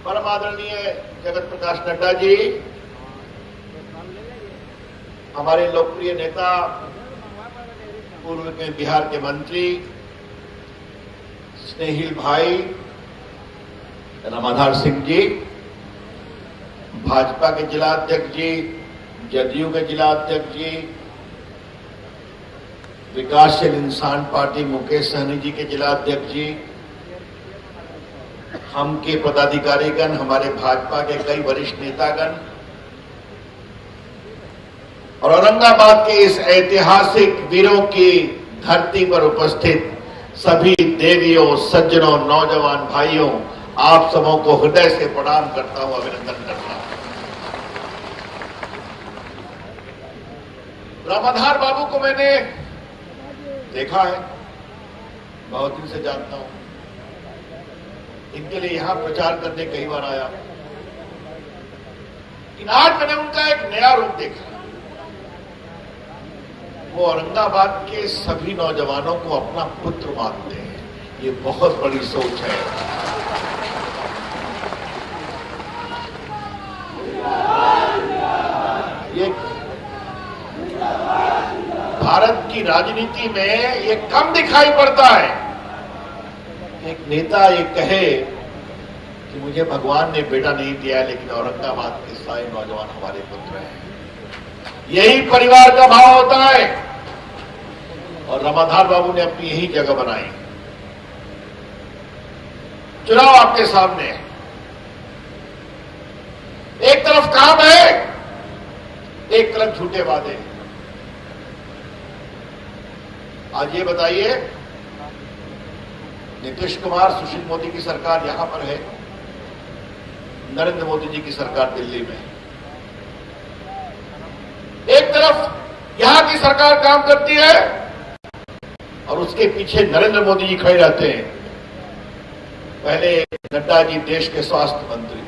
परम आदरणीय जगत प्रकाश नड्डा जी, हमारे लोकप्रिय नेता, पूर्व के बिहार के मंत्री स्नेहिल भाई रामाधार सिंह जी, भाजपा के जिला अध्यक्ष जी, जदयू के जिला अध्यक्ष जी, विकासशील इंसान पार्टी मुकेश सहनी जी के जिला अध्यक्ष जी, हम के पदाधिकारीगण, हमारे भाजपा के कई वरिष्ठ नेतागण और औरंगाबाद के इस ऐतिहासिक वीरों की धरती पर उपस्थित सभी देवियों, सज्जनों, नौजवान भाइयों, आप सबों को हृदय से प्रणाम करता हूं, अभिनंदन करता हूं। रामाधार बाबू को मैंने देखा है, बहुत दिन से जानता हूं। इनके लिए यहां प्रचार करने कई बार आया, लेकिन आज मैंने उनका एक नया रूप देखा। वो औरंगाबाद के सभी नौजवानों को अपना पुत्र मानते हैं। ये बहुत बड़ी सोच है। ये भारत की राजनीति में ये कम दिखाई पड़ता है। एक नेता ये कहे कि मुझे भगवान ने बेटा नहीं दिया, लेकिन औरंगाबाद के सारे नौजवान हमारे पुत्र हैं। यही परिवार का भाव होता है और रामाधार बाबू ने अपनी यही जगह बनाई। चुनाव आपके सामने है, एक तरफ काम है, एक तरफ झूठे वादे। आज ये बताइए, नीतीश कुमार, सुशील मोदी की सरकार यहां पर है, नरेंद्र मोदी जी की सरकार दिल्ली में। एक तरफ यहां की सरकार काम करती है और उसके पीछे नरेंद्र मोदी जी खड़े रहते हैं। पहले नड्डा जी देश के स्वास्थ्य मंत्री,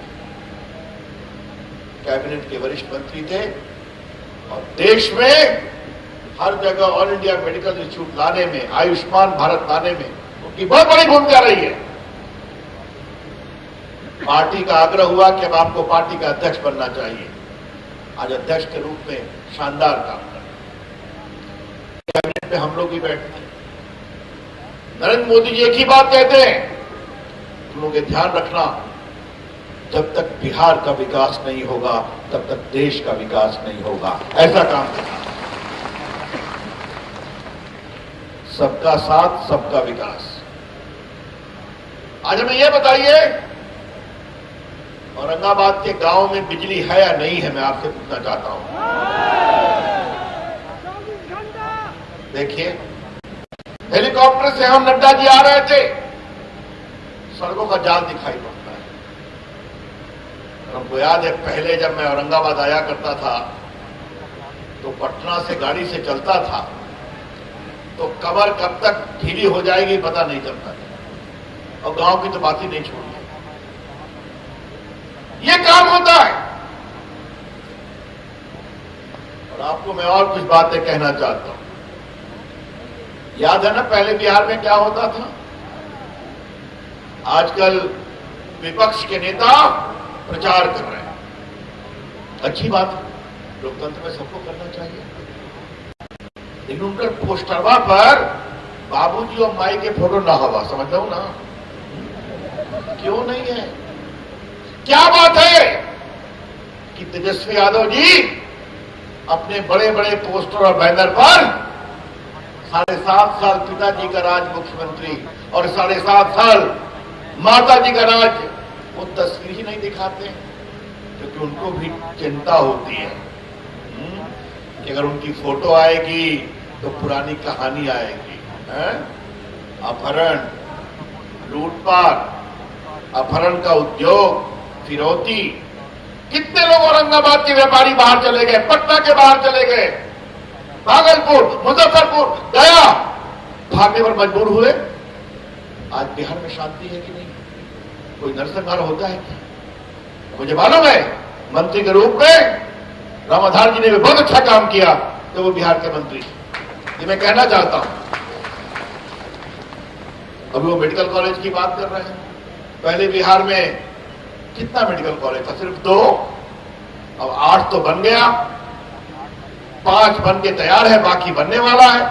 कैबिनेट के वरिष्ठ मंत्री थे और देश में हर जगह ऑल इंडिया मेडिकल इंस्टीट्यूट लाने में, आयुष्मान भारत लाने में उनकी बहुत बड़ी भूमिका रही है। पार्टी का आग्रह हुआ कि अब आपको पार्टी का अध्यक्ष बनना चाहिए। आज अध्यक्ष के रूप में शानदार काम कर कैबिनेट में हम लोग भी बैठते हैं। नरेंद्र मोदी जी एक ही बात कहते हैं, तुम लोग ध्यान रखना, जब तक बिहार का विकास नहीं होगा तब तक देश का विकास नहीं होगा। ऐसा काम करना, सबका साथ, सबका विकास। आज हमें यह बताइए, औरंगाबाद के गांव में बिजली है या नहीं है? मैं आपसे पूछना चाहता हूं। देखिए, हेलीकॉप्टर से हम नड्डा जी आ रहे थे, सड़कों का जाल दिखाई पड़ता है। हमको याद है, पहले जब मैं औरंगाबाद आया करता था तो पटना से गाड़ी से चलता था तो कमर कब तक ढीली हो जाएगी पता नहीं चलता था, और गांव की तो बात ही नहीं छोड़ी। ये काम होता है। और आपको मैं और कुछ बातें कहना चाहता हूं। याद है ना, पहले बिहार में क्या होता था? आजकल विपक्ष के नेता प्रचार कर रहे हैं। अच्छी बात है, लोकतंत्र में सबको करना चाहिए, लेकिन उनके पोस्टरवा पर बाबूजी और माई के फोटो ना हवा, समझ लो ना, क्यों नहीं है? क्या बात है कि तेजस्वी यादव जी अपने बड़े बड़े पोस्टर और बैनर पर 7.5 साल पिताजी का राज मुख्यमंत्री और 7.5 साल माता जी का राज, वो तस्वीर ही नहीं दिखाते, क्योंकि उनको भी चिंता होती है कि अगर उनकी फोटो आएगी तो पुरानी कहानी आएगी। अपहरण, लूटपाट, अपहरण का उद्योग, फिरौती। कितने लोग औरंगाबाद के व्यापारी बाहर चले गए, पटना के बाहर चले गए, भागलपुर, मुजफ्फरपुर, गया, भागने पर मजबूर हुए। आज बिहार में शांति है कि नहीं? कोई नरसंहार होता है क्या? मुझे मालूम है, मंत्री के रूप में रामाधार जी ने भी बहुत अच्छा काम किया तो वो बिहार के मंत्री, ये मैं कहना चाहता हूं। अभी वो मेडिकल कॉलेज की बात कर रहे हैं। पहले बिहार में कितना मेडिकल कॉलेज था? सिर्फ 2। अब 8 तो बन गया, 5 बन के तैयार है, बाकी बनने वाला है।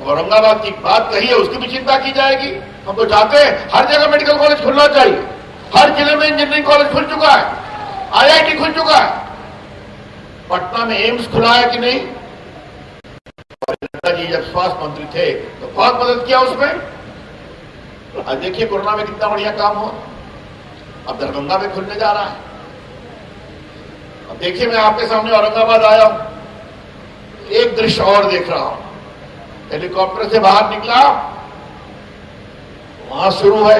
औरंगाबाद की बात कही है, उसकी भी चिंता की जाएगी। हम तो चाहते हैं हर जगह मेडिकल कॉलेज खुलना चाहिए। हर जिले में इंजीनियरिंग कॉलेज खुल चुका है, IIT खुल चुका है। पटना में एम्स खुला है कि नहीं? और नड्डा जी जब स्वास्थ्य मंत्री थे तो बहुत मदद किया उसमें। आज देखिए कोरोना में कितना बढ़िया काम हुआ। अब दरभंगा में खुलने जा रहा है। अब देखिए मैं आपके सामने औरंगाबाद आया हूं, एक दृश्य और देख रहा हूं। हेलीकॉप्टर से बाहर निकला, वहां शुरू है।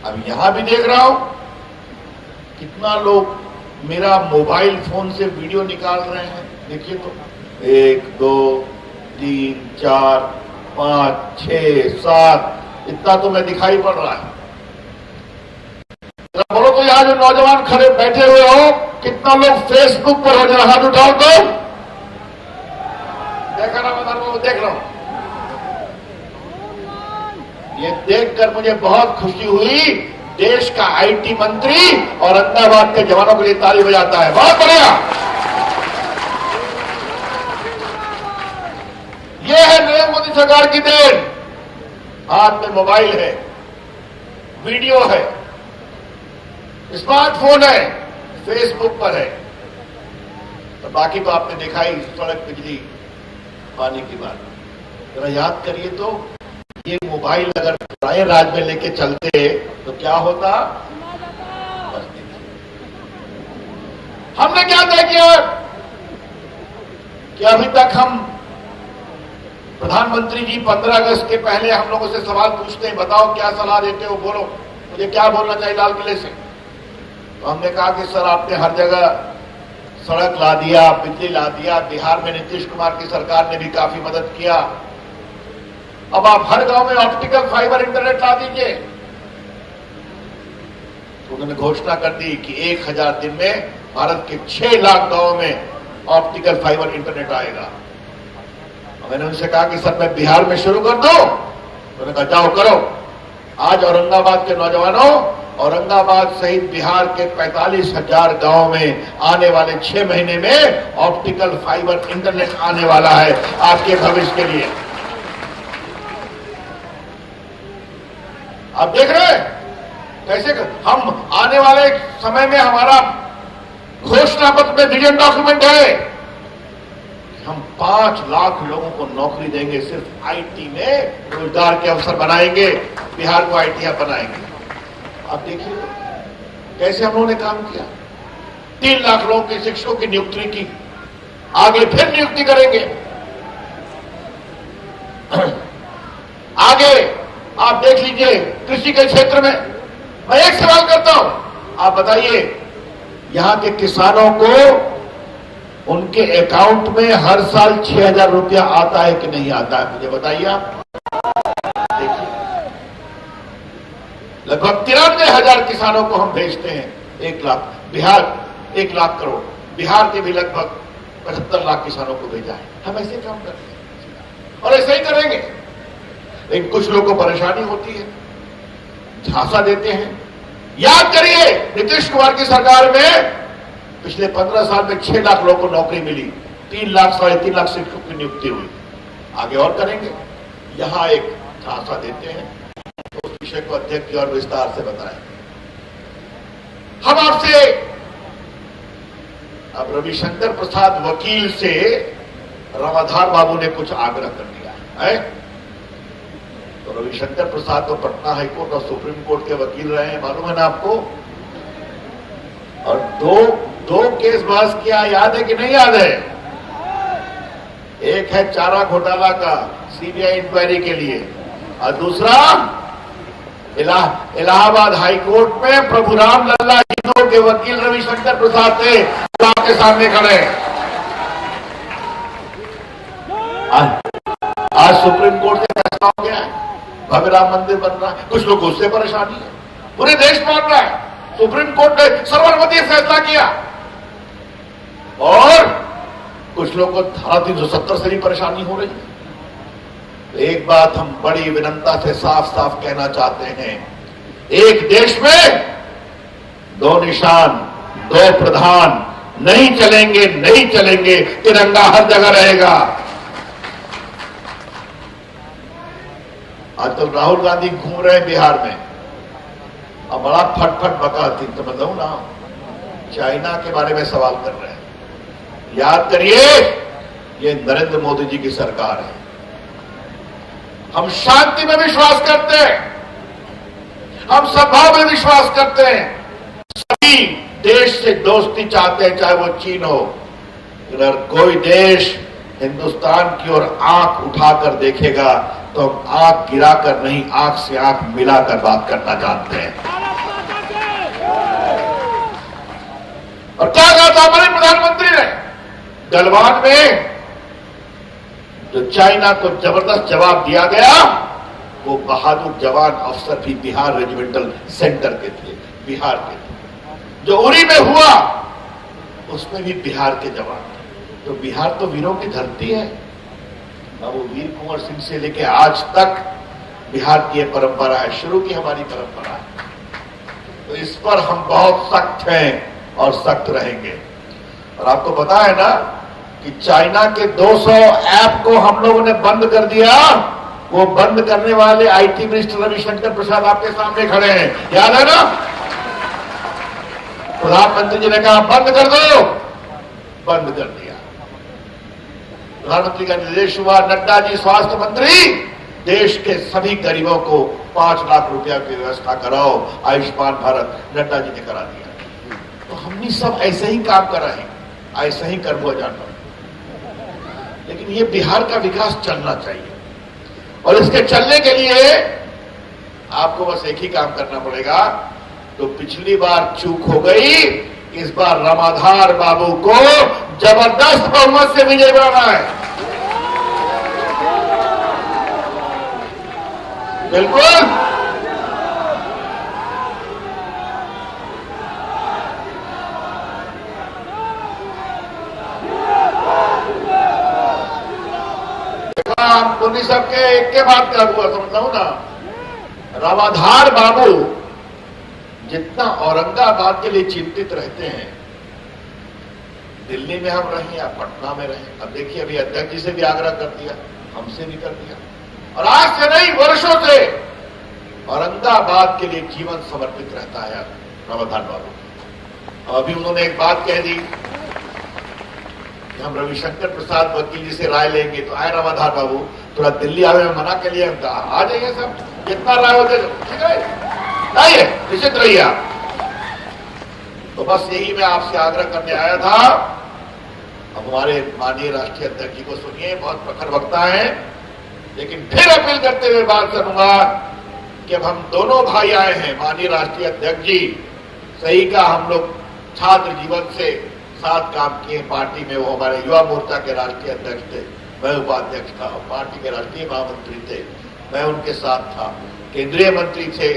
अब यहां भी देख रहा हूं कितना लोग मेरा मोबाइल फोन से वीडियो निकाल रहे हैं। देखिए तो 1 2 3 4 5 6 7 इतना तो मैं दिखाई पड़ रहा है। बोलो तो यहां जो नौजवान खड़े बैठे हुए हो, कितना लोग फेसबुक पर हो? जरा हाथ उठाओ तो। देखा ना मैं देख रहा हूं। ये देखकर मुझे बहुत खुशी हुई। देश का IT मंत्री औरंगाबाद के जवानों के लिए ताली बजाता है। बहुत बढ़िया। ये है नरेंद्र मोदी सरकार की देन। हाथ में मोबाइल है, वीडियो है, स्मार्टफोन है, फेसबुक पर है। तो बाकी तो आपने देखा ही, सड़क, बिजली, पानी की बात। जरा याद करिए तो, ये मोबाइल अगर राय राज में लेके चलते तो क्या होता? हमने क्या तय किया कि अभी तक हम प्रधानमंत्री जी 15 अगस्त के पहले हम लोगों से सवाल पूछते हैं, बताओ क्या सलाह देते हो, बोलो मुझे क्या बोलना चाहिए लाल किले से। तो हमने कहा कि सर आपने हर जगह सड़क ला दिया, बिजली ला दिया, बिहार में नीतीश कुमार की सरकार ने भी काफी मदद किया, अब आप हर गांव में ऑप्टिकल फाइबर इंटरनेट ला दीजिए। तो उन्होंने घोषणा कर दी कि 1000 दिन में भारत के 6 लाख गांवों में ऑप्टिकल फाइबर इंटरनेट आएगा। मैंने उनसे कहा कि सर मैं बिहार में शुरू कर दूं? उन्होंने कहा जाओ करो। आज औरंगाबाद के नौजवानों, औरंगाबाद सहित बिहार के 45,000 गांवों में आने वाले 6 महीने में ऑप्टिकल फाइबर इंटरनेट आने वाला है आपके भविष्य के लिए। आप देख रहे हैं कैसे हम आने वाले समय में, हमारा घोषणा पत्र में विजन डॉक्यूमेंट है, हम 5 लाख लोगों को नौकरी देंगे। सिर्फ IT में रोजगार के अवसर बनाएंगे, बिहार को IT हब बनाएंगे। आप देखिए कैसे हम लोगों ने काम किया। 3 लाख लोगों के शिक्षकों की नियुक्ति की, आगे फिर नियुक्ति करेंगे। आगे आप देख लीजिए कृषि के क्षेत्र में। मैं एक सवाल करता हूं, आप बताइए यहां के किसानों को उनके अकाउंट में हर साल 6,000 रुपया आता है कि नहीं आता है? मुझे बताइए आप। देखिए लगभग 93,000 किसानों को हम भेजते हैं। 1 लाख, बिहार 1 लाख करोड़, बिहार के भी लगभग 75 लाख किसानों को भेजा है। हम ऐसे काम करते हैं और ऐसे ही करेंगे। लेकिन कुछ लोगों को परेशानी होती है, झांसा देते हैं। याद करिए नीतीश कुमार की सरकार में पिछले 15 साल में 6 लाख लोगों को नौकरी मिली, 3 लाख 3.5 लाख शिक्षकों की नियुक्ति हुई। आगे और करेंगे। यहां एक झांसा देते हैं, तो उस विषय को अध्यक्ष जी और विस्तार से बताएं। हम आपसे अब रविशंकर प्रसाद वकील से रामाधार बाबू ने कुछ आग्रह कर दिया है। तो रविशंकर प्रसाद तो पटना हाईकोर्ट और सुप्रीम कोर्ट के वकील रहे हैं, मालूम है ना आपको। और दो केस बहस किया, याद है कि नहीं याद है? एक है चारा घोटाला का CBI इंक्वायरी के लिए, और दूसरा इलाहाबाद हाईकोर्ट में प्रभुराम लल्ला हिंदू के वकील रविशंकर प्रसाद थे, आपके सामने खड़े। आज सुप्रीम कोर्ट से फैसला हो गया है, भव्य राम मंदिर बन रहा है। कुछ लोग उससे परेशानी है, पूरे देश मान रहा है। सुप्रीम कोर्ट ने सर्वसम्मति फैसला किया, और कुछ लोग को धारा 370 से भी परेशानी हो रही है। तो एक बात हम बड़ी विनम्रता से साफ साफ कहना चाहते हैं, एक देश में दो निशान, दो प्रधान, नहीं चलेंगे, नहीं चलेंगे, तिरंगा हर जगह रहेगा। आज तो राहुल गांधी घूम रहे हैं बिहार में और बड़ा फटफट बकाती, तो बताऊं ना, चाइना के बारे में सवाल कर रहे हैं। याद करिए, ये नरेंद्र मोदी जी की सरकार है। हम शांति में विश्वास करते हैं, हम सद्भाव में विश्वास करते हैं, सभी देश से दोस्ती चाहते हैं, चाहे वो चीन हो। अगर कोई देश हिंदुस्तान की ओर आंख उठाकर देखेगा तो हम आंख गिराकर नहीं, आंख से आंख मिलाकर बात करना जानते हैं। और क्या कहा था हमारे प्रधानमंत्री ने गलवान में, जो चाइना को जबरदस्त जवाब दिया गया, वो बहादुर जवान अफसर भी बिहार रेजिमेंटल सेंटर के थे, बिहार के थे। जो उरी में हुआ उसमें भी बिहार के जवान थे। तो बिहार तो वीरों की धरती है। अब वो वीर कुंवर सिंह से लेके आज तक बिहार की ये परंपरा है, शुरू की हमारी परंपरा है। तो इस पर हम बहुत सख्त हैं और सख्त रहेंगे। और आपको पता है ना कि चाइना के 200 ऐप को हम लोगों ने बंद कर दिया। वो बंद करने वाले आईटी मिनिस्टर रविशंकर प्रसाद आपके सामने खड़े हैं, याद है ना? प्रधानमंत्री जी ने कहा बंद कर दो, बंद कर दिया। प्रधानमंत्री का निर्देश हुआ, नड्डा जी स्वास्थ्य मंत्री, देश के सभी गरीबों को 5 लाख रुपया की व्यवस्था कराओ, आयुष्मान भारत, नड्डा जी ने करा दिया। तो हमने सब ऐसे ही काम कर रहे हैं, ऐसे ही कर हुआ जाना। लेकिन ये बिहार का विकास चलना चाहिए और इसके चलने के लिए आपको बस एक ही काम करना पड़ेगा। तो पिछली बार चूक हो गई, इस बार रामाधार बाबू को जबरदस्त बहुमत से विजय बनाना है। बिल्कुल। हम पुनी सब के एक के बाद क्या हुआ समझता हूं ना, रामाधार बाबू जितना औरंगाबाद के लिए चिंतित रहते हैं, दिल्ली में हम रहे या पटना में रहे, अब देखिए अभी अध्यक्ष जी से भी आग्रह कर दिया, हमसे भी कर दिया, और आज से नहीं वर्षों से औरंगाबाद के लिए जीवन समर्पित रहता है रामाधार बाबू। अभी उन्होंने एक बात कह दी कि हम रविशंकर प्रसाद वकील जी से राय लेंगे, तो आए रामाधार बाबू, थोड़ा दिल्ली आवे में मना के लिए आ जाइए, सब जितना राय होते ठीक है, आइए निश्चित रहिए आप। तो बस यही मैं आपसे आग्रह करने आया था। अब हमारे माननीय राष्ट्रीय अध्यक्ष जी को सुनिए, बहुत प्रखर वक्ता हैं, लेकिन फिर अपील करते हुए बात करूंगा कि अब हम दोनों भाई आए हैं, माननीय राष्ट्रीय अध्यक्ष जी, सही का हम लोग छात्र जीवन से साथ काम किए पार्टी में, वो हमारे युवा मोर्चा के राष्ट्रीय अध्यक्ष थे, मैं उपाध्यक्ष था, पार्टी के राष्ट्रीय महामंत्री थे, मैं उनके साथ था, केंद्रीय मंत्री थे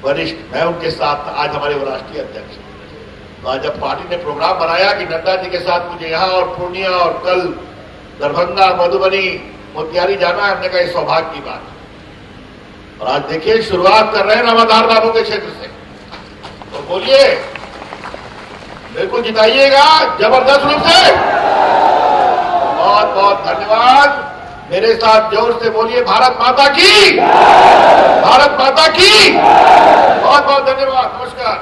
वरिष्ठ, मैं उनके साथ था, आज हमारे वो राष्ट्रीय अध्यक्ष। तो आज जब पार्टी ने प्रोग्राम बनाया कि नड्डा जी के साथ मुझे यहाँ और पूर्णिया और कल दरभंगा, मधुबनी, मोतिहारी जाना है, हमने कहा सौभाग्य की बात है। और आज देखिए शुरुआत कर रहे हैं रामाधार बाबू के क्षेत्र से, तो बोलिए बिल्कुल जिताइएगा जबरदस्त रूप से। बहुत बहुत धन्यवाद। मेरे साथ जोर से बोलिए भारत माता की, भारत माता की। बहुत बहुत धन्यवाद, नमस्कार।